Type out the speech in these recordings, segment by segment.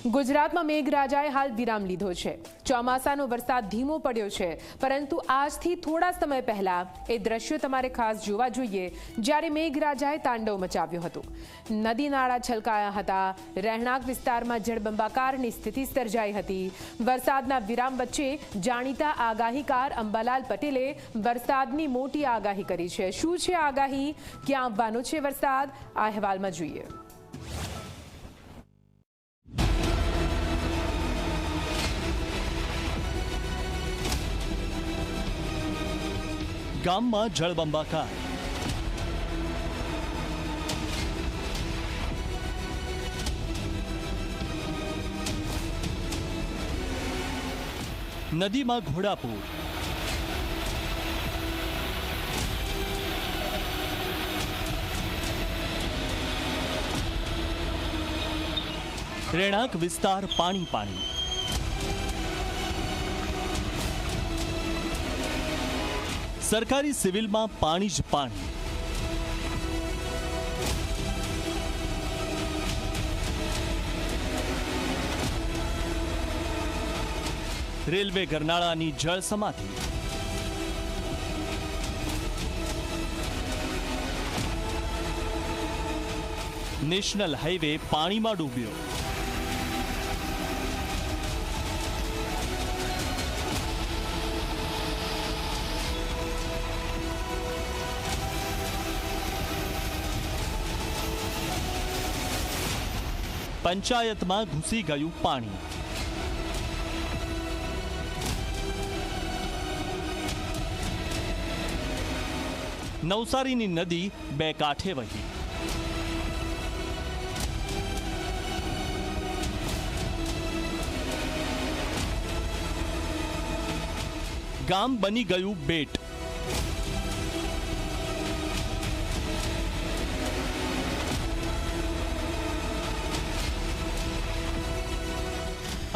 ગુજરાતમાં મેઘરાજાએ હાલ વિરામ લીધો છે। ચોમાસાનો વરસાદ ધીમો પડ્યો છે, પરંતુ આજથી થોડા સમય પહેલા એ દ્રશ્યો તમારે ખાસ જોવા જોઈએ જ્યારે મેઘરાજાએ તાંડવ મચાવ્યો હતો। નદી નાળા છલકાયા હતા। રહેણાંક વિસ્તારમાં જળબંબાકારની સ્થિતિ સર્જાઈ હતી। વરસાદના વિરામ વચ્ચે જાણીતા આગાહીકાર અંબાલાલ પટેલે વરસાદની મોટી આગાહી કરી છે। શું છે આગાહી, ક્યાં આવવાનો છે વરસાદ, આ અહેવાલમાં જોઈએ। ગામમાં જળબંબાકાર, નદીમાં ઘોડાપૂર, રહેણાંક વિસ્તાર પાણી પાણી, સરકારી સિવિલમાં પાણી જ પાણી, રેલવે ગરનાળાની જળ સમાધિ, નેશનલ હાઈવે પાણીમાં ડૂબ્યો, પંચાયતમાં ઘૂસી ગયું પાણી, નવસારીની નદી બે કાંઠે વહી, ગામ બની ગયું બેટ,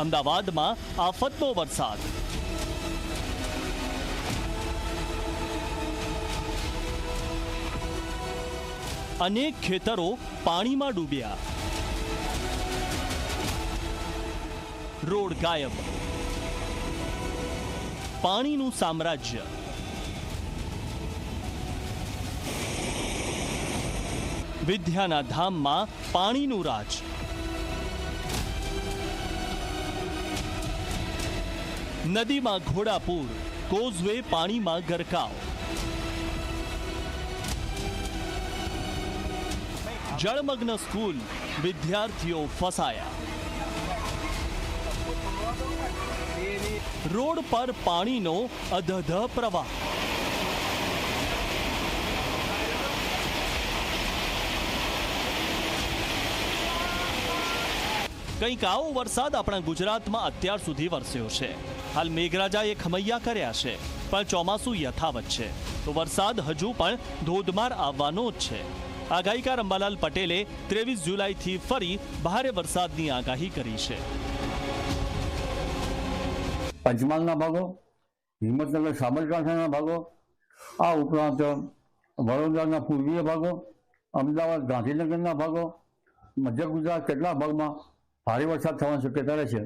અમદાવાદમાં આફતનો વરસાદ, અનેક ખેતરો પાણીમાં ડૂબ્યા, રોડ ગાયબ, પાણીનું સામ્રાજ્ય, વિદ્યાના ધામમાં પાણીનું રાજ, નદીમાં ઘોડાપૂર, કોઝવે પાણીમાં ગરકાવ, જળમગ્ન સ્કૂલ, વિદ્યાર્થીઓ ફસાયા, રોડ પર પાણીનો અધધ પ્રવાહ, કંઈક આવો વરસાદ આપણા ગુજરાતમાં અત્યાર સુધી વરસ્યો છે। હાલ મેઘરાજાએ ખમૈયા કર્યા છે, પણ ચોમાસું યથાવત છે, તો વરસાદ હજુ પણ ધોધમાર આવવાનો જ છે। આગાહીકાર અંબાલાલ પટેલે 23 જુલાઈથી ફરી ભારે વરસાદની આગાહી કરી છે। પંચમહાલના ભાગો, હિંમતનગર સાબરકાંઠાના ભાગો, આ ઉપરાંત વડોદરાના પૂર્વીય ભાગો, અમદાવાદ ગાંધીનગરના ભાગો, મધ્ય ગુજરાત કેટલાક ભાગમાં ભારે વરસાદ થવાની શક્યતા રહેશે।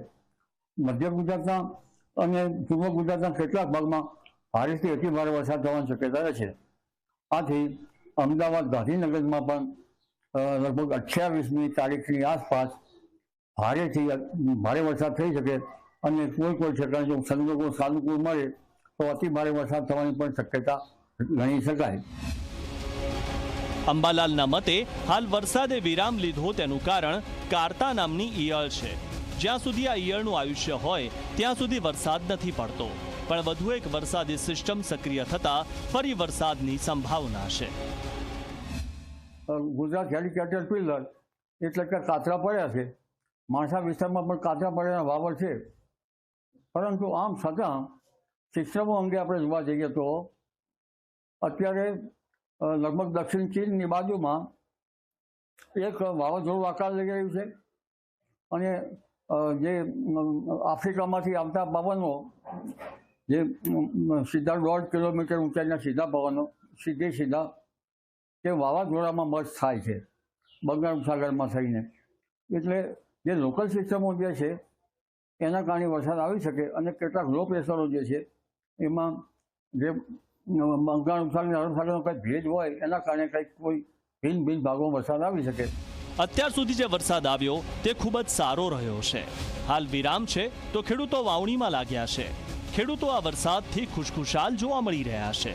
મધ્ય ગુજરાતના અને પૂર્વ ગુજરાતના કેટલાક ભાગમાં ભારેથી અતિ ભારે વરસાદ થવાની શક્યતા રહેશે। આથી અમદાવાદ ગાંધીનગરમાં પણ લગભગ 28મી તારીખની આસપાસ ભારેથી ભારે વરસાદ થઈ શકે અને કોઈ ઠેકાણે જો સંજોગો સાનુકૂળ મળે તો અતિ ભારે વરસાદ થવાની પણ શક્યતા ગણી શકાય। અંબાલાલના મતે હાલ વરસાદે વિરામ લીધો તેનું કારણ કાર્તા નામની ઈયળ છે। જ્યાં સુધી આ ઈયળનું આયુષ્ય હોય ત્યાં સુધી વરસાદ નથી પડતો, પણ વધુ એક વરસાદી સિસ્ટમ સક્રિય થતા ફરી વરસાદની સંભાવના છે। ગુજરાત હેલી કેટરપિલર એટલે કે કાતરા પડ્યા છે, માણસા વિસ્તારમાં પણ કાતરા પડ્યાના વાવર છે, પરંતુ આમ છતાં સિસ્ટમો અંગે આપણે જોવા જઈએ તો અત્યારે લગભગ દક્ષિણ ચીનની બાજુમાં એક વાવાઝોડું આકાર લઈ રહ્યું છે અને જે આફ્રિકામાંથી આવતા પવનો જે સીધા 1.5 કિલોમીટર ઊંચાઈના સીધા પવનો સીધા તે વાવાઝોડામાં મર્જ થાય છે બંગાળ સાગરમાં થઈને। એટલે જે લોકલ સિસ્ટમો જે છે એના કારણે વરસાદ આવી શકે અને કેટલાક લો પ્રેશરો જે છે એમાં જે બંગાળ ઉપસાગરની અરબ સાગરનો કંઈક ભેજ હોય એના કારણે કંઈક કોઈ ભિન્ન ભિન્ન ભાગોમાં વરસાદ આવી શકે. અત્યાર સુધી જે વરસાદ આવ્યો તે ખૂબ જ સારો રહ્યો છે. હાલ વિરામ છે તો ખેડૂતો વાવણીમાં લાગ્યા છે. ખેડૂતો આ વરસાદથી ખુશખુશાલ જોવા મળી રહ્યા છે.